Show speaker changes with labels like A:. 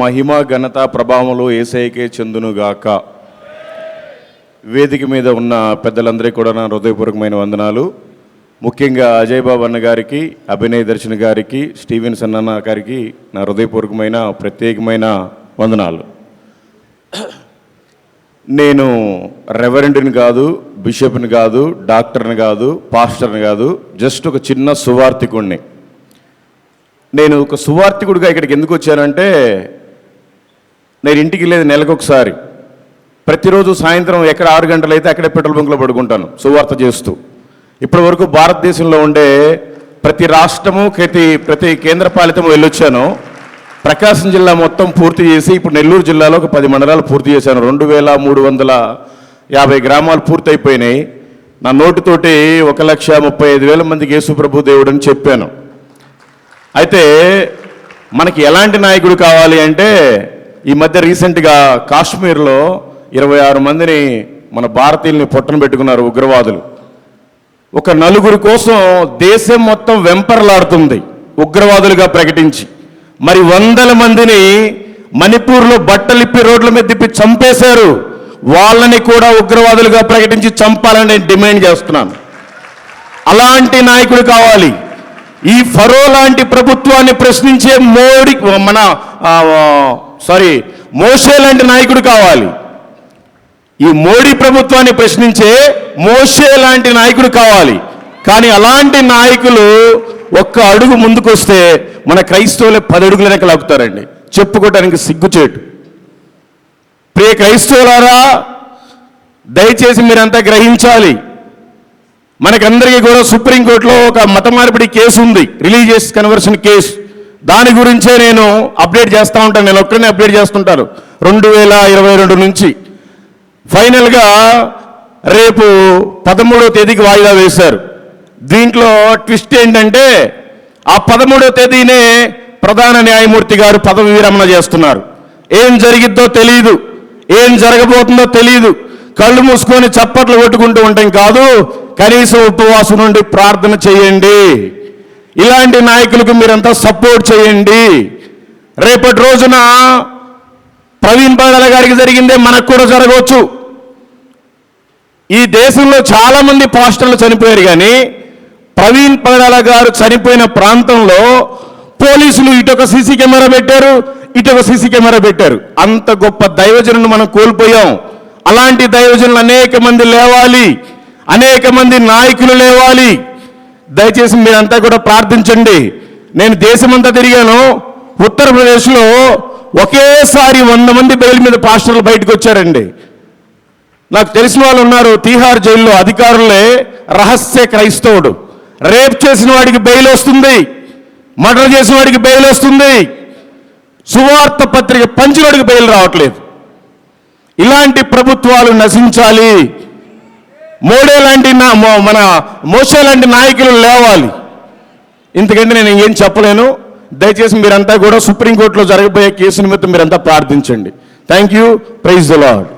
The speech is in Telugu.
A: మహిమ ఘనత ప్రభావములు యేసయ్యకే చెందునుగాక. వేదిక మీద ఉన్న పెద్దలందరికీ కూడా నా హృదయపూర్వకమైన వందనాలు. ముఖ్యంగా అజయ్ బాబు అన్న గారికి, అభినయ్ దర్శన్ గారికి, స్టీవెన్స్ అన్న గారికి నా హృదయపూర్వకమైన ప్రత్యేకమైన వందనాలు. నేను రెవరెండ్ని కాదు, బిషప్ని కాదు, డాక్టర్ని కాదు, పాస్టర్ని కాదు, జస్ట్ ఒక చిన్న సువార్థికుడిని. నేను ఒక సువార్థికుడిగా ఇక్కడికి ఎందుకు వచ్చానంటే, నేను ఇంటికి లేదు నెలకొకసారి. ప్రతిరోజు సాయంత్రం ఎక్కడ 6 గంటలు అయితే అక్కడే పెట్రోల్ బంక్లో పడుకుంటాను సువార్త చేస్తూ. ఇప్పటి వరకు భారతదేశంలో ఉండే ప్రతి రాష్ట్రము, ప్రతి కేంద్రపాలితము వెళ్ళొచ్చాను. ప్రకాశం జిల్లా మొత్తం పూర్తి చేసి ఇప్పుడు నెల్లూరు జిల్లాలో ఒక 10 మండలాలు పూర్తి చేశాను. 2350 గ్రామాలు పూర్తయిపోయినాయి. నా నోటితోటి 1,35,000 మందికి యేసు ప్రభు దేవుడు అని చెప్పాను. అయితే మనకి ఎలాంటి నాయకుడు కావాలి అంటే, ఈ మధ్య రీసెంట్గా కాశ్మీర్లో 26 మందిని మన భారతీయుల్ని పొట్టన పెట్టుకున్నారు ఉగ్రవాదులు. ఒక 4 కోసం దేశం మొత్తం వెంపర్లాడుతుంది ఉగ్రవాదులుగా ప్రకటించి. మరి 100 మందిని మణిపూర్లో బట్టలిప్పి రోడ్ల మీద తిప్పి చంపేశారు. వాళ్ళని కూడా ఉగ్రవాదులుగా ప్రకటించి చంపాలని నేను డిమాండ్ చేస్తున్నాను. అలాంటి నాయకుడు కావాలి. ఈ ఫరో లాంటి ప్రభుత్వాన్ని ప్రశ్నించే మోషే లాంటి నాయకుడు కావాలి. ఈ మోడీ ప్రభుత్వాన్ని ప్రశ్నించే మోషే లాంటి నాయకుడు కావాలి. కానీ అలాంటి నాయకులు ఒక్క అడుగు ముందుకొస్తే మన క్రైస్తవులే 10 అడుగుల వెనక లాగుతారండి. చెప్పుకోవడానికి సిగ్గుచేటు. ప్రియ క్రైస్తవులారా, దయచేసి మీరంతా గ్రహించాలి. మనకందరికీ కూడా సుప్రీంకోర్టులో ఒక మత మార్పిడి కేసు ఉంది, రిలీజియస్ కన్వర్షన్ కేసు. దాని గురించే నేను అప్డేట్ చేస్తూ ఉంటాను. నేను ఒక్కడినే అప్డేట్ చేస్తుంటాను 2022 నుంచి. ఫైనల్గా రేపు 13వ తేదీకి వాయిదా వేశారు. దీంట్లో ట్విస్ట్ ఏంటంటే, ఆ 13వ తేదీనే ప్రధాన న్యాయమూర్తి గారు పదవి విరమణ చేస్తున్నారు. ఏం జరిగిద్దో తెలియదు, ఏం జరగబోతుందో తెలియదు. కళ్ళు మూసుకొని చప్పట్లు కొట్టుకుంటూ ఉంటాం కాదు, కనీసం ఉపవాసం నుండి ప్రార్థన చేయండి. ఇలాంటి నాయకులకు మీరంతా సపోర్ట్ చేయండి. రేపటి రోజున ప్రవీణ్ పగడాల గారికి జరిగిందే మనకు కూడా జరగవచ్చు. ఈ దేశంలో చాలామంది పాస్టర్లు చనిపోయారు, కానీ ప్రవీణ్ పగడాల గారు చనిపోయిన ప్రాంతంలో పోలీసులు ఇటొక సీసీ కెమెరా పెట్టారు, ఇటొక సీసీ కెమెరా పెట్టారు. అంత గొప్ప దైవజనులను మనం కోల్పోయాం. అలాంటి దైవజనులు అనేక మంది లేవాలి, అనేక మంది నాయకులు లేవాలి. దయచేసి మీరంతా కూడా ప్రార్థించండి. నేను దేశమంతా తిరిగాను. ఉత్తరప్రదేశ్లో ఒకేసారి 100 మంది బెయిల్ మీద పాస్టర్లు బయటకు వచ్చారండి. నాకు తెలిసిన వాళ్ళు ఉన్నారు, తీహార్ జైల్లో అధికారులే రహస్య క్రైస్తవుడు. రేప్ చేసిన వాడికి బెయిల్ వస్తుంది, మర్డర్ చేసిన వాడికి బెయిల్ వస్తుంది, సువార్త పత్రిక పంచిన వాడికి బెయిల్ రావట్లేదు. ఇలాంటి ప్రభుత్వాలు నశించాలి. మోషే లాంటి నాయకులు లేవాలి. ఇంతకంటే నేను ఏం చెప్పలేను. దయచేసి మీరంతా కూడా సుప్రీంకోర్టులో జరగబోయే కేసు నిమిత్తం మీరంతా ప్రార్థించండి. Thank you. Praise the lord.